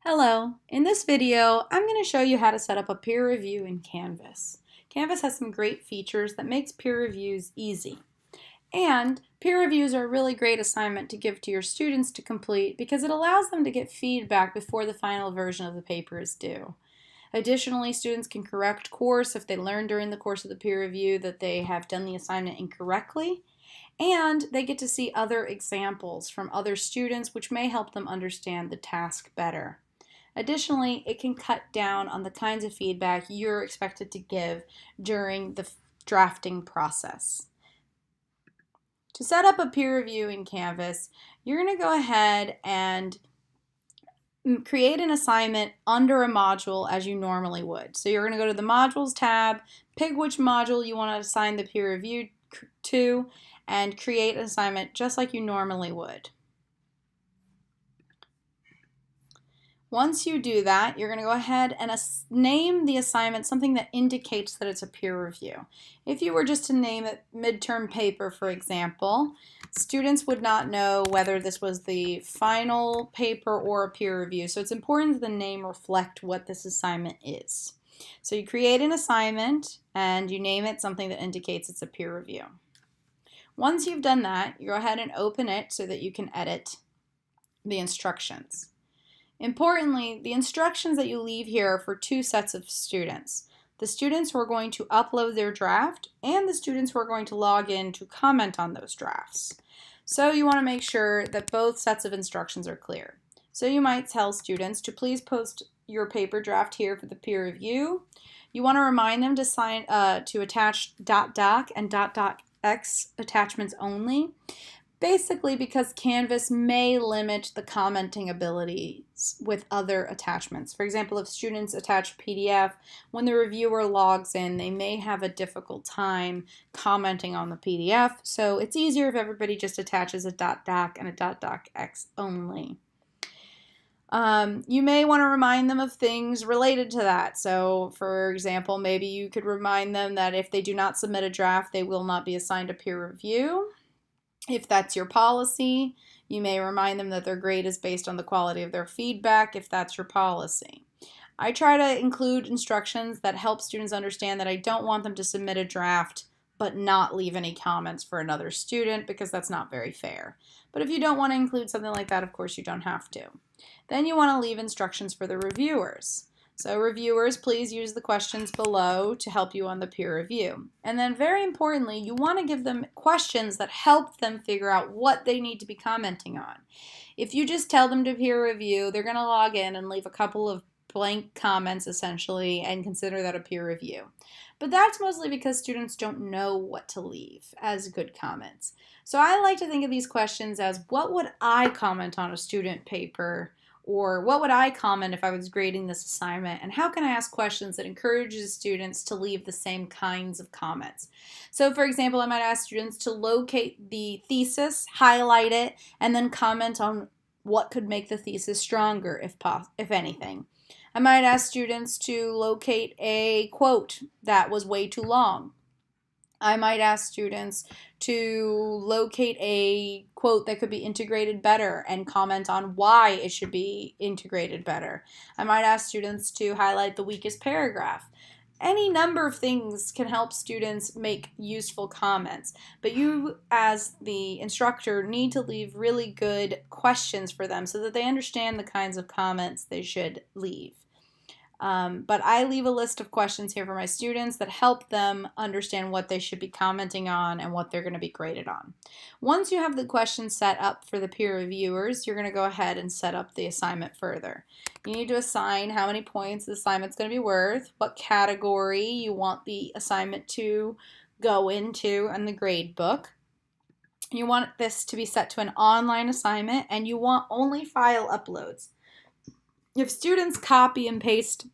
Hello, in this video I'm going to show you how to set up a peer review in Canvas. Canvas has some great features that makes peer reviews easy. And peer reviews are a really great assignment to give to your students to complete because it allows them to get feedback before the final version of the paper is due. Additionally, students can correct course if they learn during the course of the peer review that they have done the assignment incorrectly. And they get to see other examples from other students which may help them understand the task better. Additionally, it can cut down on the kinds of feedback you're expected to give during the drafting process. To set up a peer review in Canvas, you're going to go ahead and create an assignment under a module as you normally would. So you're going to go to the Modules tab, pick which module you want to assign the peer review to, and create an assignment just like you normally would. Once you do that, you're going to go ahead and name the assignment something that indicates that it's a peer review. If you were just to name it midterm paper, for example, students would not know whether this was the final paper or a peer review. So it's important that the name reflect what this assignment is. So you create an assignment and you name it something that indicates it's a peer review. Once you've done that, you go ahead and open it so that you can edit the instructions. Importantly, the instructions that you leave here are for two sets of students. The students who are going to upload their draft and the students who are going to log in to comment on those drafts. So you want to make sure that both sets of instructions are clear. So you might tell students to please post your paper draft here for the peer review. You want to remind them to attach .doc and .docx attachments only. Basically because Canvas may limit the commenting abilities with other attachments. For example, if students attach PDF, when the reviewer logs in, they may have a difficult time commenting on the PDF. So it's easier if everybody just attaches a .doc and a .docx only. You may want to remind them of things related to that. So, for example, maybe you could remind them that if they do not submit a draft, they will not be assigned a peer review. If that's your policy, you may remind them that their grade is based on the quality of their feedback if that's your policy. I try to include instructions that help students understand that I don't want them to submit a draft but not leave any comments for another student because that's not very fair. But if you don't want to include something like that, of course you don't have to. Then you want to leave instructions for the reviewers. So reviewers, please use the questions below to help you on the peer review. And then very importantly, you want to give them questions that help them figure out what they need to be commenting on. If you just tell them to peer review, they're going to log in and leave a couple of blank comments essentially and consider that a peer review. But that's mostly because students don't know what to leave as good comments. So I like to think of these questions as what would I comment on a student paper? Or what would I comment if I was grading this assignment? And how can I ask questions that encourages students to leave the same kinds of comments? So for example, I might ask students to locate the thesis, highlight it, and then comment on what could make the thesis stronger if anything. I might ask students to locate a quote that was way too long. I might ask students to locate a quote that could be integrated better and comment on why it should be integrated better. I might ask students to highlight the weakest paragraph. Any number of things can help students make useful comments, but you as the instructor need to leave really good questions for them so that they understand the kinds of comments they should leave. But I leave a list of questions here for my students that help them understand what they should be commenting on and what they're going to be graded on. Once you have the questions set up for the peer reviewers, you're going to go ahead and set up the assignment further. You need to assign how many points the assignment's going to be worth, what category you want the assignment to go into in the grade book. You want this to be set to an online assignment, and you want only file uploads. If students copy and paste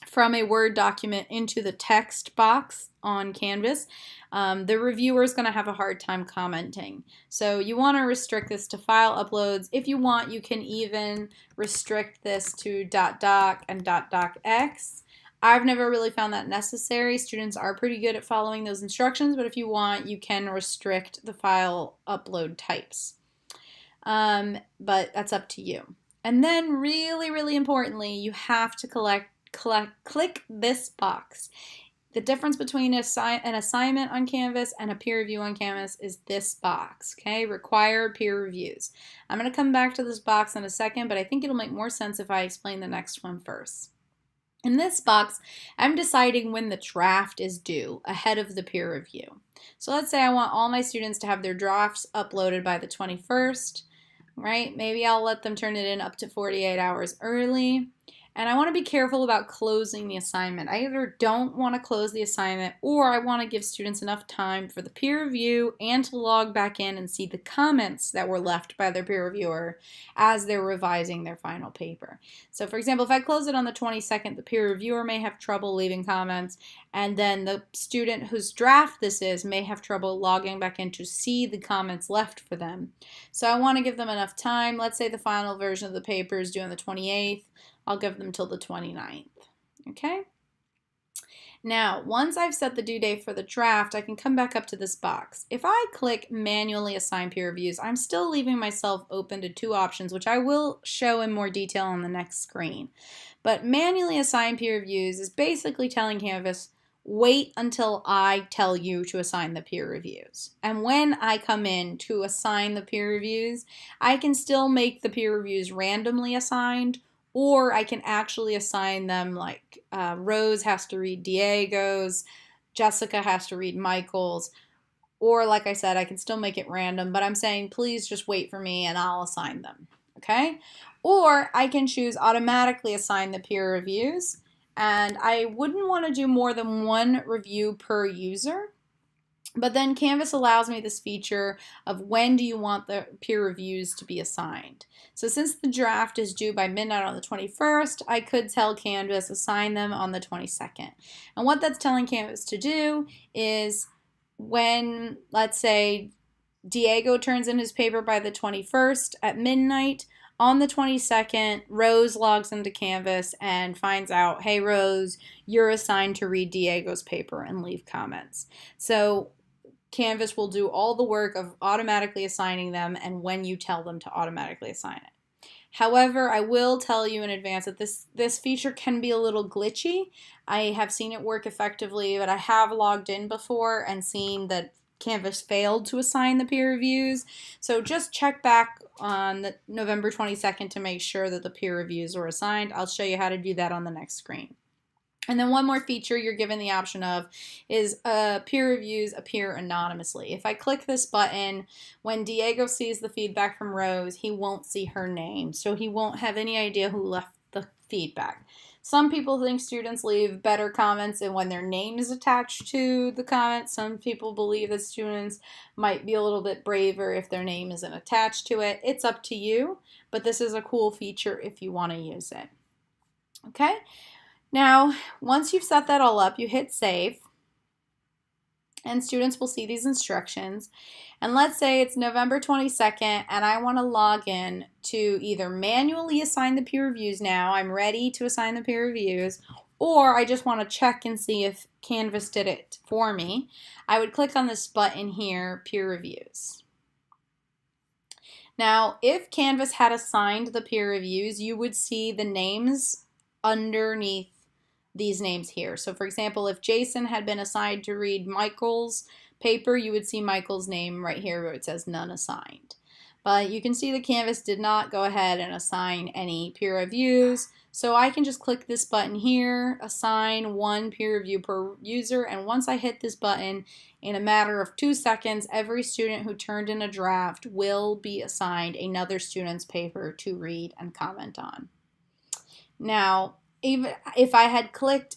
from a Word document into the text box on Canvas, the reviewer is going to have a hard time commenting. So you want to restrict this to file uploads. If you want, you can even restrict this to .doc and .docx. I've never really found that necessary. Students are pretty good at following those instructions, but if you want, you can restrict the file upload types. But that's up to you. And then really, really importantly, you have to click this box. The difference between an assignment on Canvas and a peer review on Canvas is this box, okay? Required peer reviews. I'm going to come back to this box in a second, but I think it'll make more sense if I explain the next one first. In this box, I'm deciding when the draft is due ahead of the peer review. So let's say I want all my students to have their drafts uploaded by the 21st, right? Maybe I'll let them turn it in up to 48 hours early. And I want to be careful about closing the assignment. I either don't want to close the assignment or I want to give students enough time for the peer review and to log back in and see the comments that were left by their peer reviewer as they're revising their final paper. So for example, if I close it on the 22nd, the peer reviewer may have trouble leaving comments, and then the student whose draft this is may have trouble logging back in to see the comments left for them. So I want to give them enough time. Let's say the final version of the paper is due on the 28th. I'll give them till the 29th, okay? Now, once I've set the due date for the draft, I can come back up to this box. If I click manually assign peer reviews, I'm still leaving myself open to two options, which I will show in more detail on the next screen. But manually assign peer reviews is basically telling Canvas, wait until I tell you to assign the peer reviews. And when I come in to assign the peer reviews, I can still make the peer reviews randomly assigned, or I can actually assign them like Rose has to read Diego's, Jessica has to read Michael's, or like I said, I can still make it random, but I'm saying please just wait for me and I'll assign them, okay? Or I can choose automatically assign the peer reviews, and I wouldn't want to do more than one review per user. But then Canvas allows me this feature of when do you want the peer reviews to be assigned. So since the draft is due by midnight on the 21st, I could tell Canvas assign them on the 22nd. And what that's telling Canvas to do is when, let's say, Diego turns in his paper by the 21st at midnight, on the 22nd, Rose logs into Canvas and finds out, hey Rose, you're assigned to read Diego's paper and leave comments. So Canvas will do all the work of automatically assigning them and when you tell them to automatically assign it. However, I will tell you in advance that this feature can be a little glitchy. I have seen it work effectively, but I have logged in before and seen that Canvas failed to assign the peer reviews. So just check back on the November 22nd to make sure that the peer reviews are assigned. I'll show you how to do that on the next screen. And then one more feature you're given the option of is peer reviews appear anonymously. If I click this button, when Diego sees the feedback from Rose, he won't see her name, so he won't have any idea who left the feedback. Some people think students leave better comments and when their name is attached to the comment. Some people believe that students might be a little bit braver if their name isn't attached to it. It's up to you, but this is a cool feature if you want to use it. Okay? Now, once you've set that all up, you hit save, and students will see these instructions. And let's say it's November 22nd, and I want to log in to either manually assign the peer reviews now, I'm ready to assign the peer reviews, or I just want to check and see if Canvas did it for me. I would click on this button here, peer reviews. Now, if Canvas had assigned the peer reviews, you would see the names underneath these names here. So for example, if Jason had been assigned to read Michael's paper, you would see Michael's name right here where it says none assigned. But you can see that Canvas did not go ahead and assign any peer reviews. So I can just click this button here, assign one peer review per user, and once I hit this button, in a matter of 2 seconds, every student who turned in a draft will be assigned another student's paper to read and comment on. Now, even if I had clicked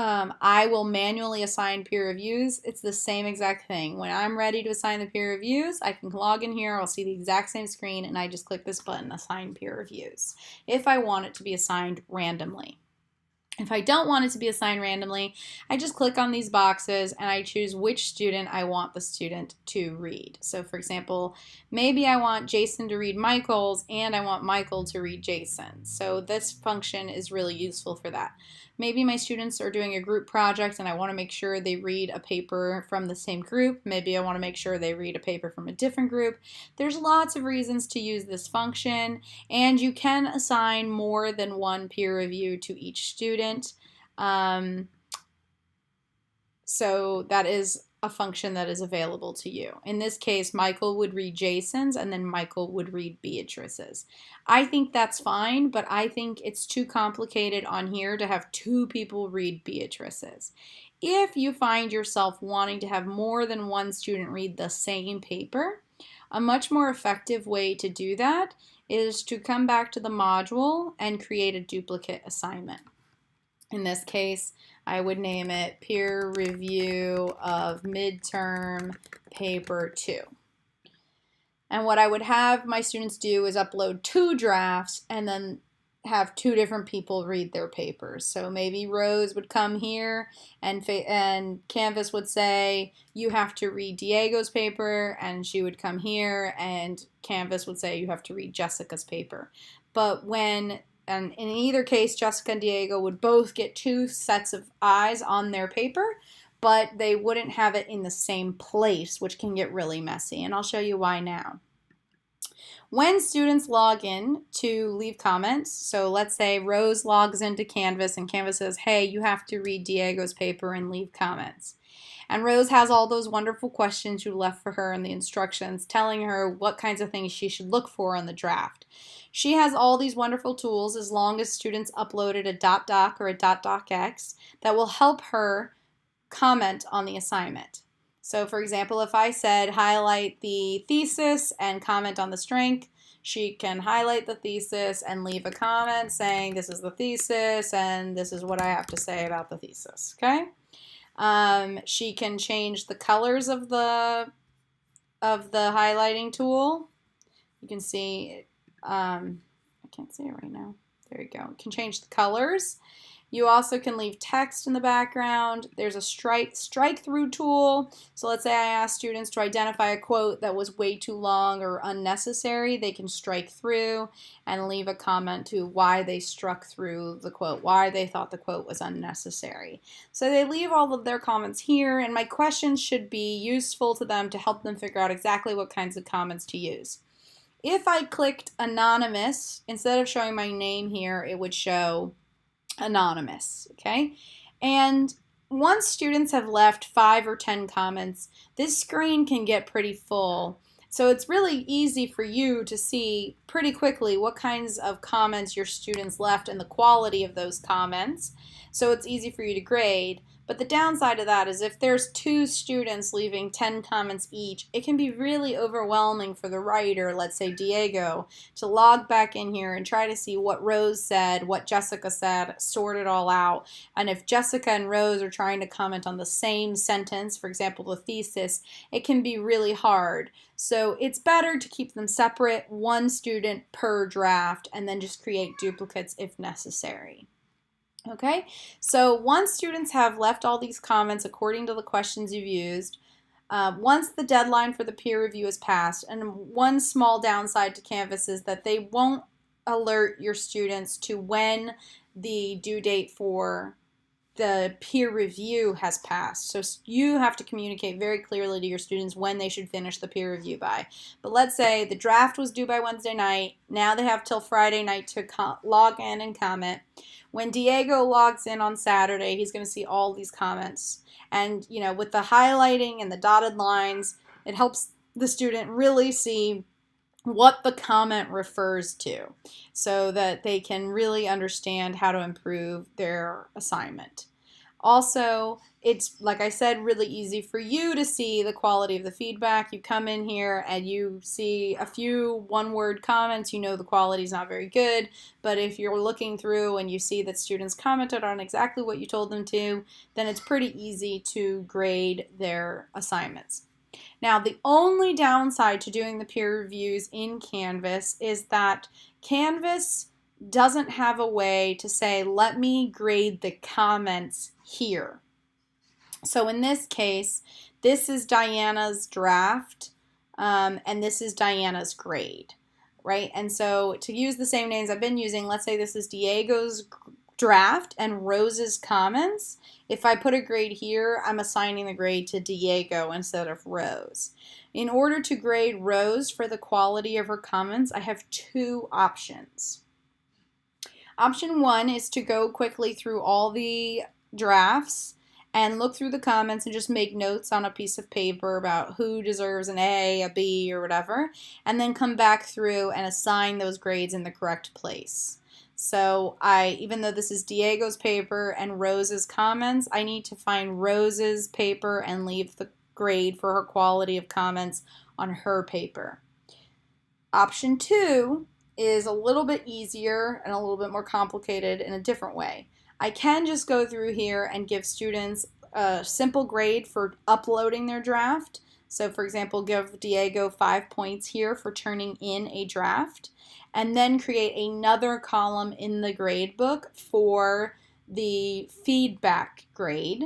I will manually assign peer reviews, it's the same exact thing. When I'm ready to assign the peer reviews, I can log in here, I'll see the exact same screen, and I just click this button, assign peer reviews, if I want it to be assigned randomly. If I don't want it to be assigned randomly, I just click on these boxes and I choose which student I want the student to read. So for example, maybe I want Jason to read Michael's and I want Michael to read Jason. So this function is really useful for that. Maybe my students are doing a group project and I want to make sure they read a paper from the same group. Maybe I want to make sure they read a paper from a different group. There's lots of reasons to use this function, and you can assign more than one peer review to each student. So that is a function that is available to you. In this case, Michael would read Jason's and then Michael would read Beatrice's. I think that's fine, but I think it's too complicated on here to have two people read Beatrice's. If you find yourself wanting to have more than one student read the same paper, a much more effective way to do that is to come back to the module and create a duplicate assignment. In this case, I would name it Peer Review of Midterm Paper 2. And what I would have my students do is upload 2 drafts and then have 2 different people read their papers. So maybe Rose would come here and Canvas would say, you have to read Diego's paper, and she would come here and Canvas would say, you have to read Jessica's paper. But and in either case, Jessica and Diego would both get 2 sets of eyes on their paper, but they wouldn't have it in the same place, which can get really messy, and I'll show you why now. When students log in to leave comments, so let's say Rose logs into Canvas and Canvas says, hey, you have to read Diego's paper and leave comments. And Rose has all those wonderful questions you left for her in the instructions, telling her what kinds of things she should look for in the draft. She has all these wonderful tools as long as students uploaded a .doc or a .docx that will help her comment on the assignment. So for example, if I said highlight the thesis and comment on the strength, she can highlight the thesis and leave a comment saying this is the thesis and this is what I have to say about the thesis, okay? She can change the colors of the highlighting tool. You can see, I can't see it right now. There you go. You can change the colors. You also can leave text in the background. There's a strike through tool. So let's say I ask students to identify a quote that was way too long or unnecessary. They can strike through and leave a comment to why they struck through the quote, why they thought the quote was unnecessary. So they leave all of their comments here, and my questions should be useful to them to help them figure out exactly what kinds of comments to use. If I clicked anonymous, instead of showing my name here, it would show anonymous, okay? And once students have left 5 or 10 comments, this screen can get pretty full. So it's really easy for you to see pretty quickly what kinds of comments your students left and the quality of those comments. So it's easy for you to grade. But the downside of that is if there's 2 students leaving 10 comments each, it can be really overwhelming for the writer, let's say Diego, to log back in here and try to see what Rose said, what Jessica said, sort it all out. And if Jessica and Rose are trying to comment on the same sentence, for example, the thesis, it can be really hard. So it's better to keep them separate, 1 student per draft, and then just create duplicates if necessary. Okay, so once students have left all these comments according to the questions you've used, once the deadline for the peer review is passed, and one small downside to Canvas is that they won't alert your students to when the due date for the peer review has passed. So you have to communicate very clearly to your students when they should finish the peer review by. But let's say the draft was due by Wednesday night. Now they have till Friday night to log in and comment. When Diego logs in on Saturday, he's going to see all these comments. And, you know, with the highlighting and the dotted lines, it helps the student really see what the comment refers to so that they can really understand how to improve their assignment. Also, it's, like I said, really easy for you to see the quality of the feedback. You come in here and you see a few one-word comments, you know the quality is not very good, but if you're looking through and you see that students commented on exactly what you told them to, then it's pretty easy to grade their assignments. Now, the only downside to doing the peer reviews in Canvas is that Canvas doesn't have a way to say, let me grade the comments here. So in this case, this is Diana's draft, and this is Diana's grade, right? And so to use the same names I've been using, let's say this is Diego's draft and Rose's comments. If I put a grade here, I'm assigning the grade to Diego instead of Rose. In order to grade Rose for the quality of her comments, I have two options. Option one is to go quickly through all the drafts and look through the comments and just make notes on a piece of paper about who deserves an A, a B, or whatever, and then come back through and assign those grades in the correct place. So even though this is Diego's paper and Rose's comments, I need to find Rose's paper and leave the grade for her quality of comments on her paper. Option two is a little bit easier and a little bit more complicated in a different way. I can just go through here and give students a simple grade for uploading their draft. So for example, give Diego 5 points here for turning in a draft, and then create another column in the grade book for the feedback grade.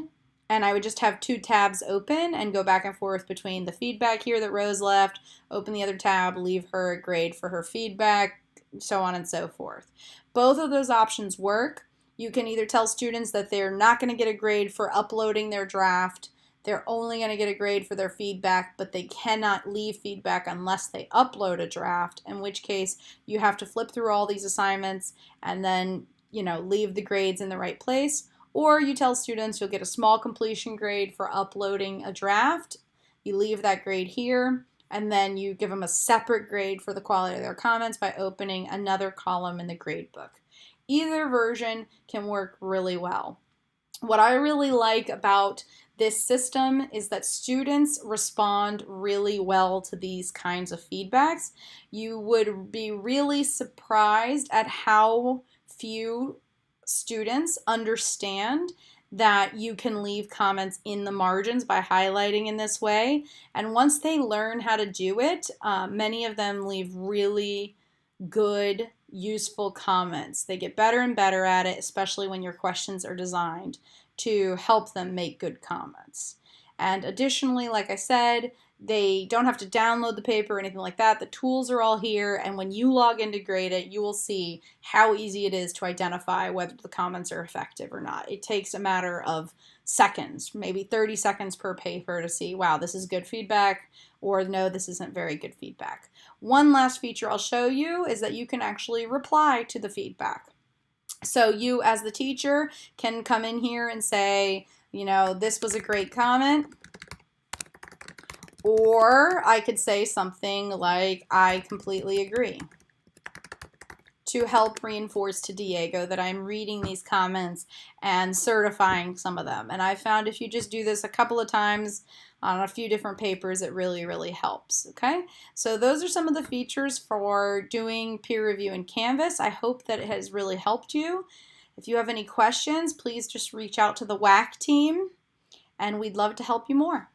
And I would just have two tabs open and go back and forth between the feedback here that Rose left, open the other tab, leave her a grade for her feedback, so on and so forth. Both of those options work. You can either tell students that they're not going to get a grade for uploading their draft, they're only going to get a grade for their feedback, but they cannot leave feedback unless they upload a draft, in which case you have to flip through all these assignments and then, leave the grades in the right place. Or you tell students you'll get a small completion grade for uploading a draft, you leave that grade here, and then you give them a separate grade for the quality of their comments by opening another column in the grade book. Either version can work really well. What I really like about this system is that students respond really well to these kinds of feedbacks. You would be really surprised at how few students understand that you can leave comments in the margins by highlighting in this way. And once they learn how to do it, many of them leave really good, useful comments. They get better and better at it, especially when your questions are designed to help them make good comments. And additionally, like I said, they don't have to download the paper or anything like that. The tools are all here, and when you log in to grade it, you will see how easy it is to identify whether the comments are effective or not. It takes a matter of seconds, maybe 30 seconds per paper to see, wow, this is good feedback, or no, this isn't very good feedback. One last feature I'll show you is that you can actually reply to the feedback. So you, as the teacher, can come in here and say, this was a great comment. Or I could say something like, I completely agree, to help reinforce to Diego that I'm reading these comments and certifying some of them. And I found if you just do this a couple of times on a few different papers, it really, really helps. Okay, so those are some of the features for doing peer review in Canvas. I hope that it has really helped you. If you have any questions, please just reach out to the WAC team, and we'd love to help you more.